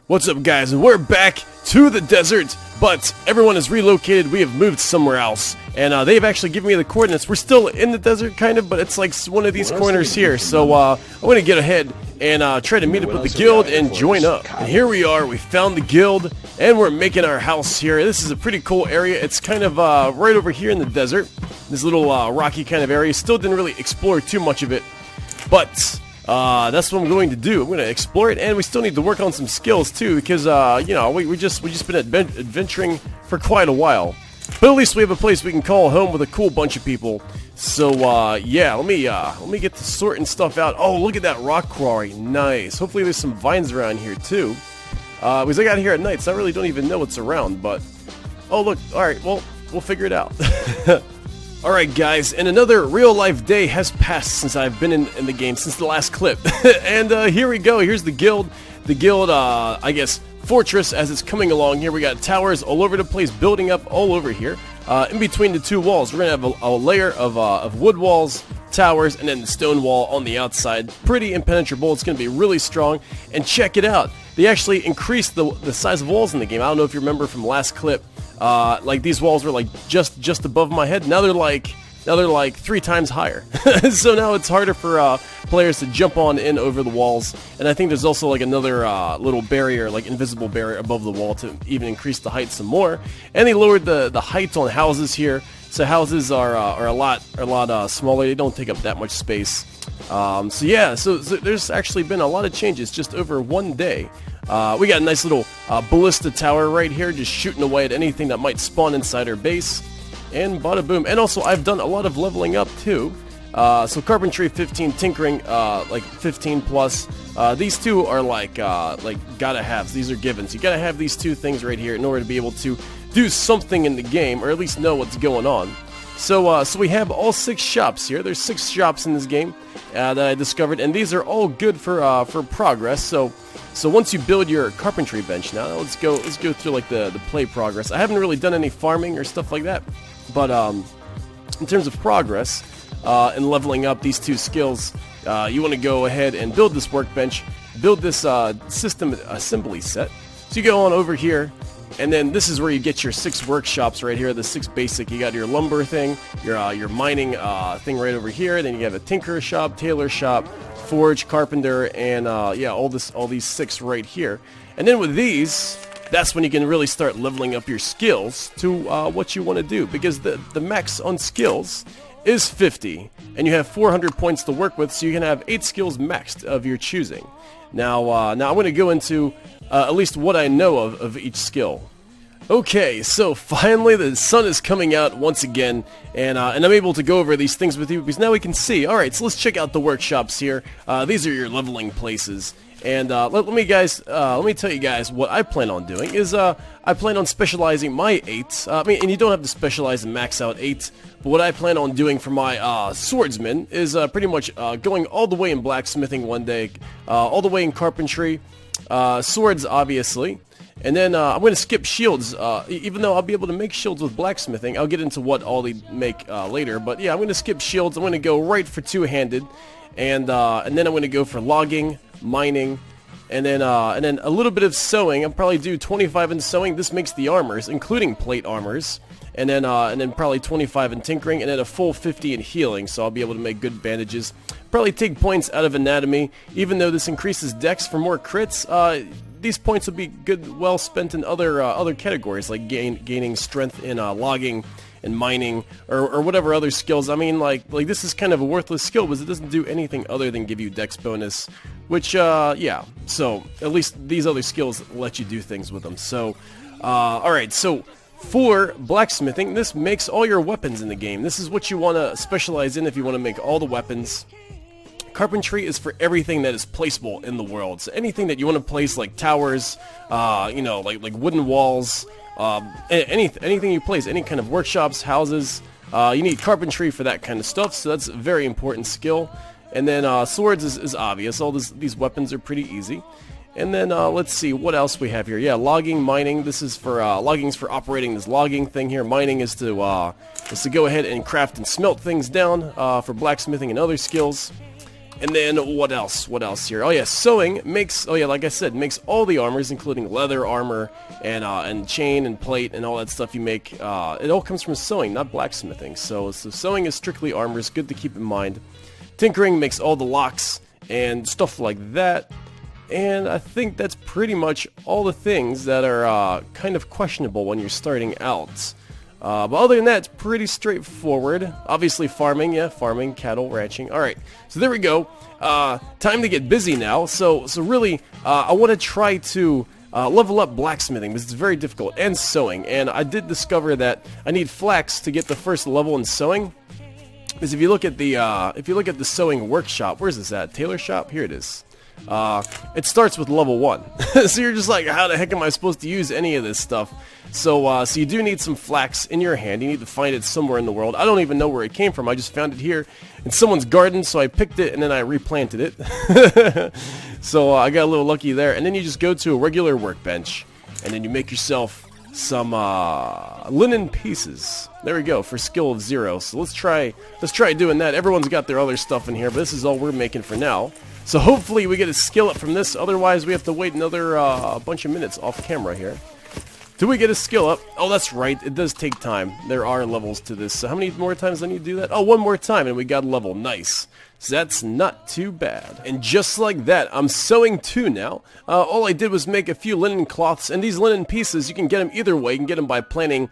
What's up, guys? We're back to the desert, but everyone is relocated. We have moved somewhere else, and they've actually given me the coordinates. We're still in the desert, kind of, but it's like one of these corners here. So I'm going to get ahead and try to meet up with the guild and join up. And here we are. We found the guild, and we're making our house here. This is a pretty cool area. It's kind of right over here in the desert. This little rocky kind of area. Still didn't really explore too much of it, but that's what I'm going to do. I'm going to explore it, and we still need to work on some skills too, because you know, we just been adventuring for quite a while. But at least we have a place we can call home with a cool bunch of people. So yeah, let me get to sorting stuff out. Oh, look at that rock quarry, nice. Hopefully there's some vines around here too. Because I got here at night, so I really don't even know what's around. But oh look, all right, well we'll figure it out. Alright guys, and another real-life day has passed since I've been in the game, since the last clip. And here we go, here's the guild. The guild, I guess, fortress as it's coming along here. We got towers all over the place, building up all over here. In between the two walls, we're going to have a layer of wood walls, towers, and then the stone wall on the outside. Pretty impenetrable, it's going to be really strong. And check it out, they actually increased the size of walls in the game. I don't know if you remember from last clip. Like these walls were like just above my head. Now they're like 3 times higher. So now it's harder for players to jump on in over the walls. And I think there's also like another little barrier, like invisible barrier above the wall to even increase the height some more. And they lowered the height on houses here. So houses are a lot smaller. They don't take up that much space. So yeah, so there's actually been a lot of changes just over one day. We got a nice little ballista tower right here, just shooting away at anything that might spawn inside our base. And bada boom. And also, I've done a lot of leveling up too. So carpentry 15, tinkering like 15 plus. These two are like gotta haves. These are givens. You gotta have these two things right here in order to be able to do something in the game, or at least know what's going on. So we have all 6 shops here. There's 6 shops in this game that I discovered, and these are all good for progress. So once you build your carpentry bench, now let's go through like the play progress. I haven't really done any farming or stuff like that, but in terms of progress and leveling up these 2 skills, you want to go ahead and build this workbench, build this system assembly set. So you go on over here, and then this is where you get your 6 workshops right here, the 6 basic. You got your lumber thing, your mining thing right over here. Then you have a tinker shop, tailor shop, forge, carpenter, and yeah, all these 6 right here. And then with these, that's when you can really start leveling up your skills to what you want to do, because the max on skills is 50, and you have 400 points to work with, so you can have 8 skills maxed of your choosing. Now I'm going to go into at least what I know of each skill. Okay, so finally the sun is coming out once again, and I'm able to go over these things with you because now we can see. Alright, so let's check out the workshops here. These are your leveling places. And let me tell you guys what I plan on doing is I plan on specializing my 8. I mean, and you don't have to specialize and max out 8, but what I plan on doing for my swordsman is pretty much going all the way in blacksmithing one day, all the way in carpentry, swords obviously. And then I'm going to skip shields, even though I'll be able to make shields with blacksmithing. I'll get into what all they make later, but yeah, I'm going to skip shields. I'm going to go right for two-handed, and then I'm going to go for logging, mining, and then a little bit of sewing. I'll probably do 25 in sewing. This makes the armors, including plate armors, and then probably 25 in tinkering, and then a full 50 in healing. So I'll be able to make good bandages. Probably take points out of anatomy, even though this increases dex for more crits. These points will be good, well spent in other categories, like gaining strength in logging and mining, or whatever other skills. I mean, like this is kind of a worthless skill because it doesn't do anything other than give you dex bonus, which yeah. So at least these other skills let you do things with them. So all right, so for blacksmithing, this makes all your weapons in the game. This is what you want to specialize in if you want to make all the weapons. Carpentry is for everything that is placeable in the world. So anything that you want to place, like towers, you know, like wooden walls, anything you place, any kind of workshops, houses, you need carpentry for that kind of stuff. So that's a very important skill. And then swords is obvious. All these weapons are pretty easy. And then let's see what else we have here. Yeah, logging, mining. This is for logging's for operating this logging thing here. Mining is to go ahead and craft and smelt things down for blacksmithing and other skills. And then what else? What else here? Oh yeah, sewing makes, oh yeah, like I said, makes all the armors, including leather armor and chain and plate and all that stuff you make. It all comes from sewing, not blacksmithing. So sewing is strictly armors, good to keep in mind. Tinkering makes all the locks and stuff like that. And I think that's pretty much all the things that are kind of questionable when you're starting out. But other than that, it's pretty straightforward. Obviously farming, yeah, farming, cattle, ranching. Alright, so there we go. Time to get busy now. So really, I want to try to level up blacksmithing, because it's very difficult, and sewing. And I did discover that I need flax to get the first level in sewing. Because if you look at the sewing workshop, where's this at? Tailor shop? Here it is. It starts with level 1. So you're just like, how the heck am I supposed to use any of this stuff? So you do need some flax in your hand. You need to find it somewhere in the world. I don't even know where it came from. I just found it here in someone's garden, so I picked it and then I replanted it. So I got a little lucky there. And then you just go to a regular workbench, and then you make yourself some linen pieces. There we go, for skill of 0. So let's try doing that. Everyone's got their other stuff in here, but this is all we're making for now. So hopefully we get a skill up from this, otherwise we have to wait another bunch of minutes off camera here. Do we get a skill up? Oh, that's right, it does take time. There are levels to this. So how many more times do I need to do that? Oh, one more time and we got a level. Nice. So that's not too bad. And just like that, I'm sewing 2 now. All I did was make a few linen cloths, and these linen pieces, you can get them either way. You can get them by planting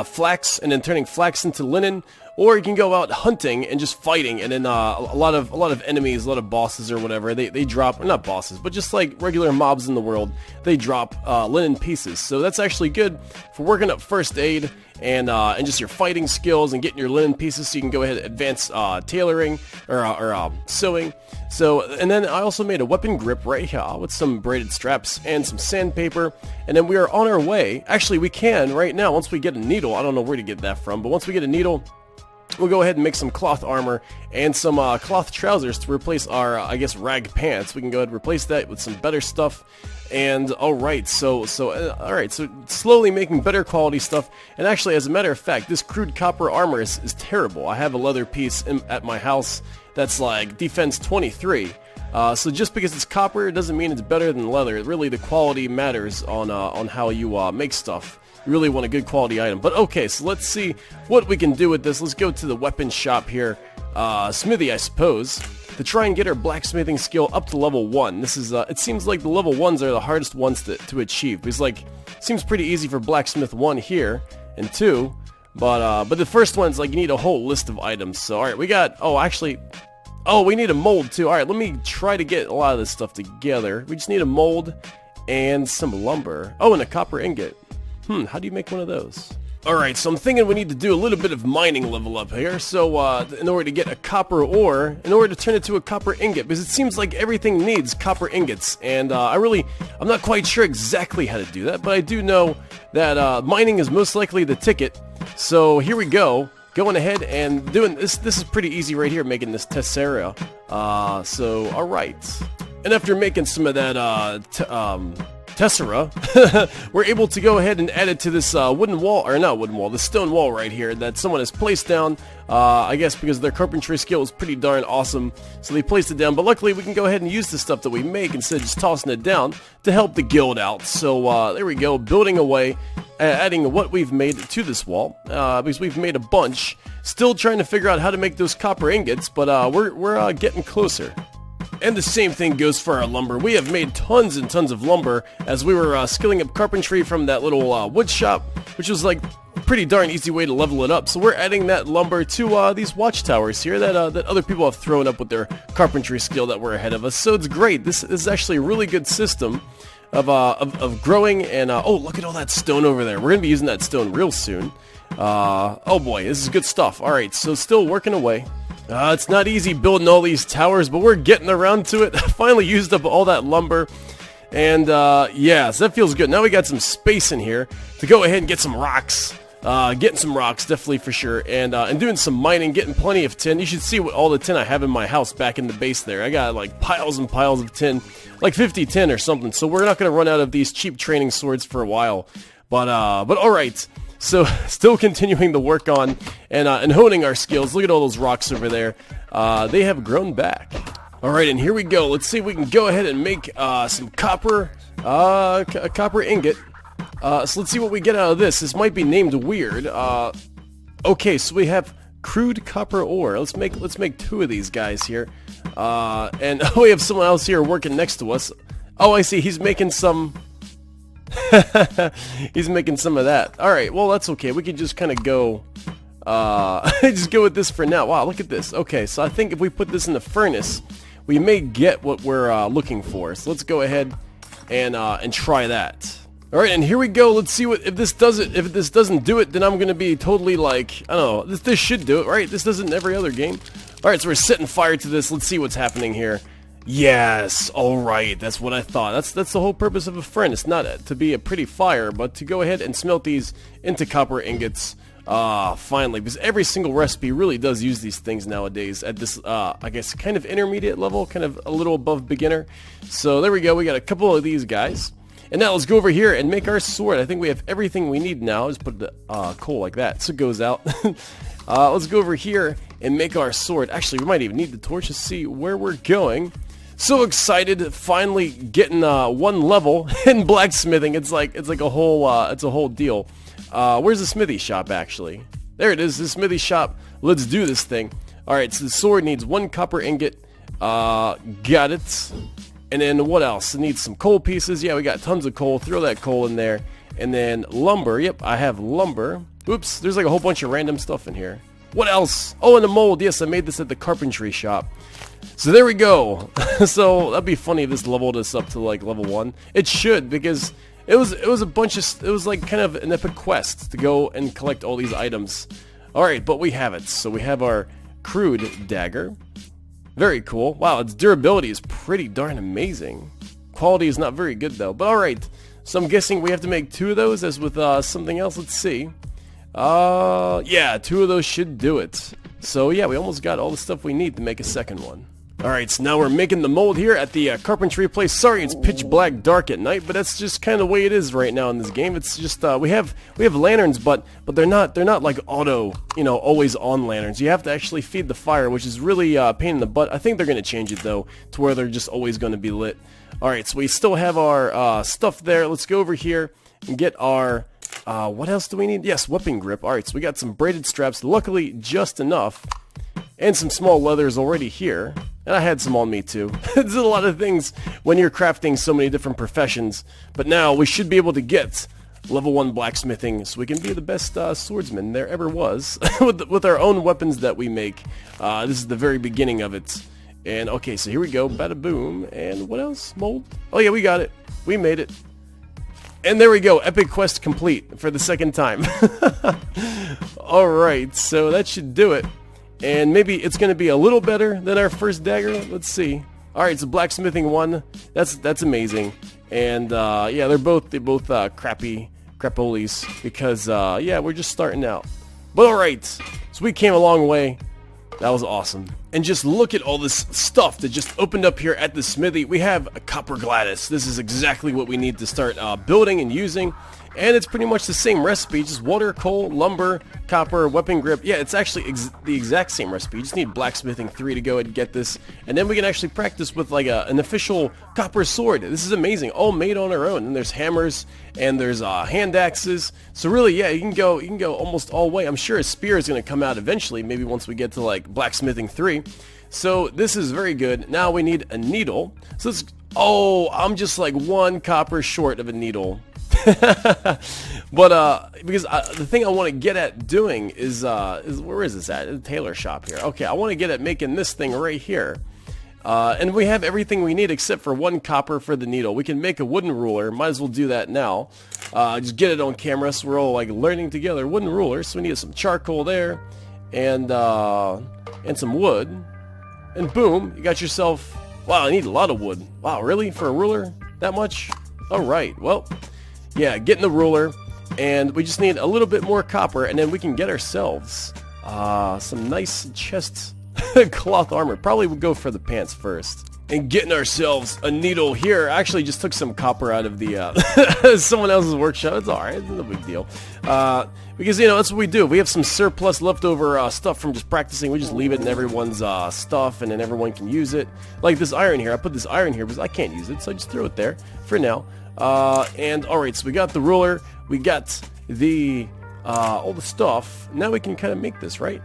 flax and then turning flax into linen, or you can go out hunting and just fighting, and then a lot of enemies, a lot of bosses or whatever, they drop, or not bosses, but just like regular mobs in the world, they drop linen pieces. So that's actually good for working up first aid and just your fighting skills and getting your linen pieces, so you can go ahead and advance tailoring or sewing. So, and then I also made a weapon grip right here with some braided straps and some sandpaper, and then we are on our way. Actually, we can right now, once we get a needle. I don't know where to get that from, but once we get a needle, we'll go ahead and make some cloth armor and some cloth trousers to replace our, I guess, rag pants. We can go ahead and replace that with some better stuff. And alright, so slowly making better quality stuff. And actually, as a matter of fact, this crude copper armor is terrible. I have a leather piece at my house that's like defense 23. So just because it's copper, it doesn't mean it's better than leather. Really, the quality matters on how you make stuff. You really want a good quality item. But okay, so let's see what we can do with this. Let's go to the weapon shop here. Smithy, I suppose, to try and get our blacksmithing skill up to level 1. This is, it seems like the level 1s are the hardest ones to achieve. Because, like, it seems pretty easy for blacksmith 1 here, and 2. But the first one's, like, you need a whole list of items. So, alright, we got, we need a mold, too. Alright, let me try to get a lot of this stuff together. We just need a mold and some lumber. Oh, and a copper ingot. How do you make one of those? Alright, so I'm thinking we need to do a little bit of mining level up here. So, in order to get a copper ore, in order to turn it to a copper ingot, because it seems like everything needs copper ingots. And I'm not quite sure exactly how to do that, but I do know that mining is most likely the ticket. So here we go, going ahead and doing this. This is pretty easy right here, making this tessera. So, alright. And after making some of that tessera, we're able to go ahead and add it to this the stone wall right here that someone has placed down, I guess because their carpentry skill is pretty darn awesome, so they placed it down. But luckily we can go ahead and use the stuff that we make instead of just tossing it down to help the guild out. So there we go, building away, adding what we've made to this wall, because we've made a bunch. Still trying to figure out how to make those copper ingots, but we're getting closer. And the same thing goes for our lumber. We have made tons and tons of lumber as we were skilling up carpentry from that little wood shop, which was like a pretty darn easy way to level it up. So we're adding that lumber to these watchtowers here that other people have thrown up with their carpentry skill that were ahead of us. So it's great. This is actually a really good system of growing. And oh, look at all that stone over there. We're gonna be using that stone real soon. Oh boy, this is good stuff. All right, so still working away. It's not easy building all these towers, but we're getting around to it. I finally used up all that lumber, and yeah, so that feels good. Now we got some space in here to go ahead and get some rocks. Getting some rocks, definitely for sure, and doing some mining, getting plenty of tin. You should see all the tin I have in my house back in the base there. I got like piles and piles of tin, like 50 tin or something, so we're not going to run out of these cheap training swords for a while. But alright. So, still continuing to work on and honing our skills. Look at all those rocks over there. They have grown back. Alright, and here we go. Let's see if we can go ahead and make some copper, a copper ingot. So let's see what we get out of this. This might be named weird. Okay, so we have crude copper ore. Let's make 2 of these guys here. And we have someone else here working next to us. Oh, I see. He's making some... He's making some of that. Alright, well, that's okay. We can just kind of go... just go with this for now. Wow, look at this. Okay, so I think if we put this in the furnace, we may get what we're looking for. So let's go ahead and try that. Alright, and here we go. Let's see what if this does it. If this doesn't do it, then I'm gonna be totally like, I don't know, this should do it, right? This does it in every other game. Alright, so we're setting fire to this. Let's see what's happening here. Yes, alright, that's what I thought. That's the whole purpose of a furnace, not to be a pretty fire, but to go ahead and smelt these into copper ingots. Finally, because every single recipe really does use these things nowadays at this, I guess, kind of intermediate level, kind of a little above beginner. So there we go, we got a couple of these guys. And now let's go over here and make our sword. I think we have everything we need now. Just put the coal like that so it goes out. Let's go over here and make our sword. Actually, we might even need the torch to see where we're going. So excited, finally getting 1 level in blacksmithing. It's like a whole deal. Where's the smithy shop actually? There it is, the smithy shop. Let's do this thing. Alright, so the sword needs 1 copper ingot. Got it. And then what else? It needs some coal pieces. Yeah, we got tons of coal. Throw that coal in there. And then lumber. Yep, I have lumber. Oops, there's like a whole bunch of random stuff in here. What else? Oh, and a mold. Yes, I made this at the carpentry shop. So there we go. So that'd be funny if this leveled us up to like level 1. It should, because it was a bunch of, it was like kind of an epic quest to go and collect all these items. Alright, but we have it. So we have our crude dagger. Very cool. Wow, its durability is pretty darn amazing. Quality is not very good though, but alright. So I'm guessing we have to make 2 of those as with something else. Let's see. Yeah, 2 of those should do it. So yeah, we almost got all the stuff we need to make a second one. Alright, so now we're making the mold here at the carpentry place. Sorry, it's pitch black dark at night, but that's just kind of the way it is right now in this game. It's just we have lanterns, but they're not like auto, you know, always on lanterns. You have to actually feed the fire, which is really a pain in the butt. I think they're gonna change it though to where they're just always gonna be lit. Alright, so we still have our stuff there. Let's go over here and get our what else do we need? Yes, weapon grip. Alright, so we got some braided straps, luckily just enough, and some small leathers already here. And I had some on me too. There's a lot of things when you're crafting so many different professions. But now we should be able to get level 1 blacksmithing so we can be the best swordsman there ever was with our own weapons that we make. This is the very beginning of it. And okay, so here we go. Bada boom. And what else? Mold? Oh yeah, we got it. We made it. And there we go. Epic quest complete for the second time. Alright, so that should do it. And maybe it's going to be a little better than our first dagger. Let's see. Alright, it's a blacksmithing 1. That's amazing. And yeah, they're both crappy crapolies because yeah, we're just starting out. But alright, so we came a long way. That was awesome. And just look at all this stuff that just opened up here at the smithy. We have a copper gladius. This is exactly what we need to start building and using. And it's pretty much the same recipe, just water, coal, lumber, copper, weapon grip. Yeah, it's actually the exact same recipe. You just need blacksmithing 3 to go and get this. And then we can actually practice with like an official copper sword. This is amazing, all made on our own. And there's hammers, and there's hand axes. So really, yeah, you can go almost all way. I'm sure a spear is going to come out eventually, maybe once we get to like blacksmithing 3. So this is very good. Now we need a needle. So let's, oh, I'm just like 1 copper short of a needle. But because the thing I want to get at doing is where is this at? The tailor shop here. Okay, I want to get at making this thing right here. And we have everything we need except for 1 copper for the needle. We can make a wooden ruler. Might as well do that now. Just get it on camera so we're all like learning together. Wooden ruler. So we need some charcoal there, and some wood, and boom, you got yourself. Wow, I need a lot of wood. Wow, really? For a ruler? That much? All right. Well. Yeah, getting the ruler, and we just need a little bit more copper, and then we can get ourselves some nice chest cloth armor. Probably we'll go for the pants first. and getting ourselves a needle here. I actually just took some copper out of the someone else's workshop. It's alright, it's no big deal. Because, you know, that's what we do. If we have some surplus leftover stuff from just practicing, we just leave it in everyone's stuff, and then everyone can use it. Like this iron here. I put this iron here because I can't use it, so I just throw it there for now. And alright, so we got the ruler, we got the all the stuff. Now we can kind of make this, right?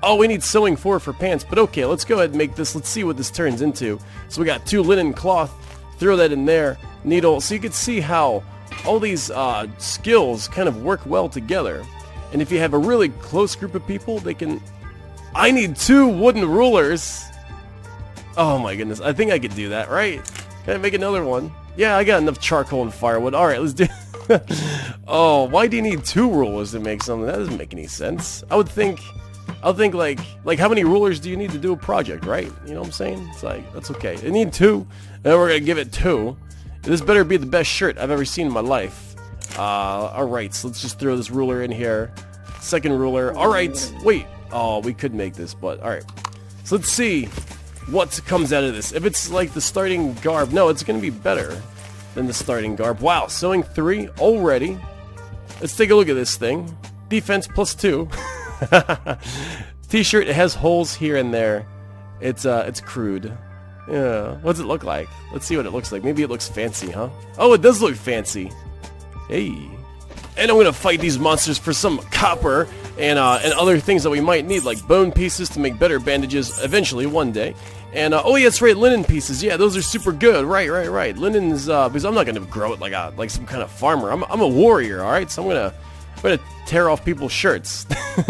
Oh, we need sewing for pants, but okay, let's go ahead and make this. Let's see what this turns into. So we got 2 linen cloth, throw that in there, needle, so you can see how all these skills kind of work well together. And if you have a really close group of people, they can... I need 2 wooden rulers. Oh my goodness, I think I could do that, right? Can I make another one? Yeah, I got enough charcoal and firewood. Alright, let's do... Oh, why do you need 2 rulers to make something? That doesn't make any sense. I would think like how many rulers do you need to do a project, right? You know what I'm saying? It's like, that's okay. I need 2, and we're gonna give it 2. This better be the best shirt I've ever seen in my life. Alright, so let's just throw this ruler in here. Second ruler. Alright, wait. Oh, we could make this, but alright. So let's see what comes out of this. If it's like the starting garb, no, it's gonna be better than the starting garb. Wow, sewing 3 already. Let's take a look at this thing. Defense +2. T-shirt, it has holes here and there. It's crude. Yeah, what's it look like? Let's see what it looks like. Maybe it looks fancy, huh? Oh, it does look fancy. Hey. And I'm gonna fight these monsters for some copper and other things that we might need, like bone pieces to make better bandages eventually one day. And oh yeah, that's right, linen pieces. Yeah, those are super good. Right. Linens, because I'm not gonna grow it like some kind of farmer. I'm a warrior. All right, so I'm gonna tear off people's shirts. I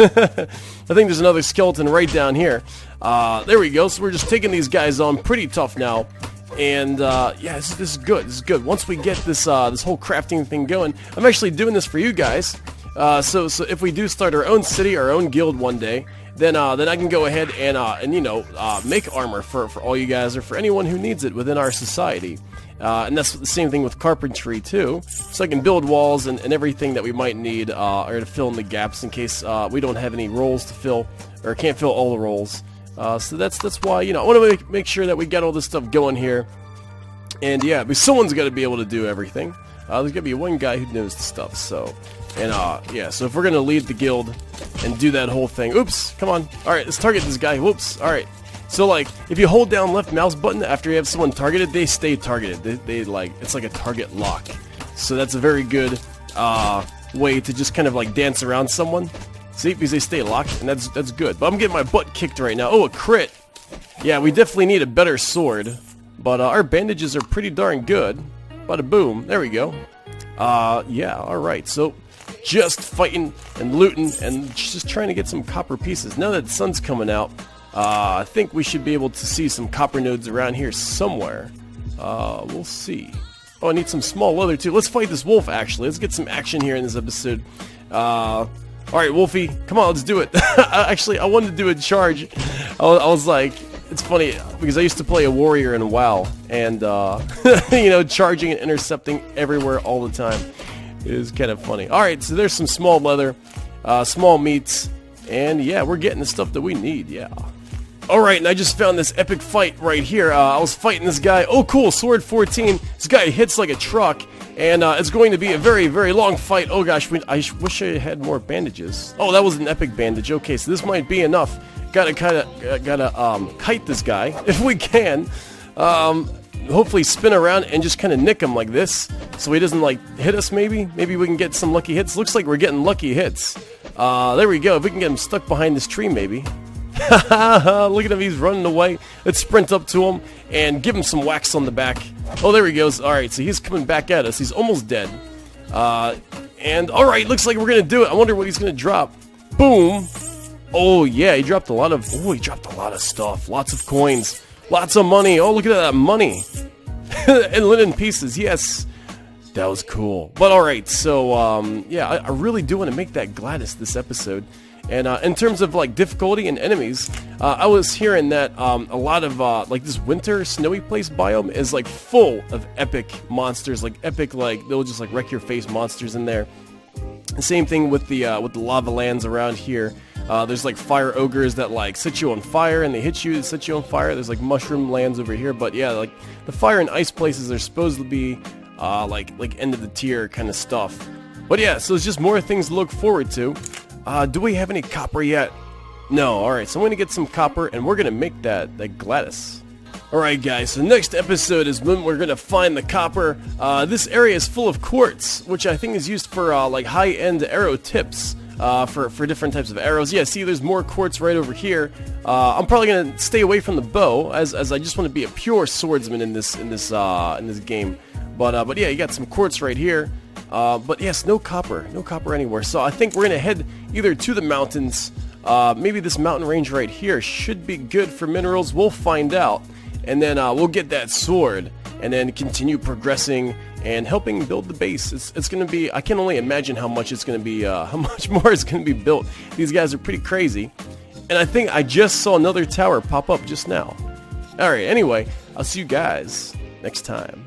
think there's another skeleton right down here. There we go. So we're just taking these guys on pretty tough now. And yeah, this is good. This is good. Once we get this this whole crafting thing going, I'm actually doing this for you guys. So if we do start our own city, our own guild one day, then I can go ahead and you know, make armor for all you guys or for anyone who needs it within our society. And that's the same thing with carpentry too, so I can build walls and everything that we might need or to fill in the gaps in case we don't have any roles to fill or can't fill all the roles. So that's why, you know, I want to make sure that we got all this stuff going here. And yeah, but someone's got to be able to do everything. There's got to be one guy who knows the stuff. So, and yeah, so if we're gonna lead the guild and do that whole thing, oops, come on. All right, let's target this guy. Whoops. All right. So like, if you hold down left mouse button after you have someone targeted, they stay targeted. They like, it's like a target lock. So that's a very good way to just kind of like dance around someone. See, because they stay locked, and that's good. But I'm getting my butt kicked right now. Oh, a crit. Yeah, we definitely need a better sword. But our bandages are pretty darn good. Bada boom. There we go. Yeah, alright. So, just fighting and looting and just trying to get some copper pieces. Now that the sun's coming out, I think we should be able to see some copper nodes around here somewhere. We'll see. Oh, I need some small leather too. Let's fight this wolf, actually. Let's get some action here in this episode. Alright, Wolfie, come on, let's do it. Actually, I wanted to do a charge. I was like, it's funny, because I used to play a warrior in WoW, and, you know, charging and intercepting everywhere all the time. It is kind of funny. Alright, so there's some small leather, small meats, and yeah, we're getting the stuff that we need, yeah. Alright, and I just found this epic fight right here. I was fighting this guy. Oh, cool, sword 14. This guy hits like a truck. And it's going to be a very, very long fight. Oh gosh, I wish I had more bandages. Oh, that was an epic bandage. Okay, so this might be enough. Gotta kite this guy if we can. Hopefully spin around and just kind of nick him like this, so he doesn't like hit us. Maybe we can get some lucky hits. Looks like we're getting lucky hits. There we go. If we can get him stuck behind this tree, maybe. Look at him, he's running away. Let's sprint up to him and give him some whacks on the back. Oh, there he goes. Alright, so he's coming back at us. He's almost dead. And alright, looks like we're gonna do it. I wonder what he's gonna drop. Boom. Oh yeah, he dropped a lot of stuff. Lots of coins. Lots of money. Oh, look at that money. And linen pieces, yes. That was cool. But alright, so yeah, I really do want to make that Gladys this episode. And in terms of like difficulty and enemies, I was hearing that a lot of like this winter snowy place biome is like full of epic monsters, like epic, like they'll just like wreck your face monsters in there. The same thing with the lava lands around here. There's like fire ogres that like set you on fire and they hit you, they set you on fire. There's like mushroom lands over here, but yeah, like the fire and ice places are supposed to be like end of the tier kind of stuff. But yeah, so it's just more things to look forward to. Do we have any copper yet? No. Alright, so I'm gonna get some copper and we're gonna make that Gladys. Alright guys, so next episode is when we're gonna find the copper. This area is full of quartz, which I think is used for like high-end arrow tips. For different types of arrows. Yeah, see, there's more quartz right over here. I'm probably gonna stay away from the bow, as I just want to be a pure swordsman in this game. But yeah, you got some quartz right here. But yes, no copper anywhere. So I think we're gonna head either to the mountains. Maybe this mountain range right here should be good for minerals. We'll find out, and then we'll get that sword, and then continue progressing and helping build the base. It's going to be, I can only imagine how much it's going to be, how much more is going to be built. These guys are pretty crazy. And I think I just saw another tower pop up just now. Alright, anyway, I'll see you guys next time.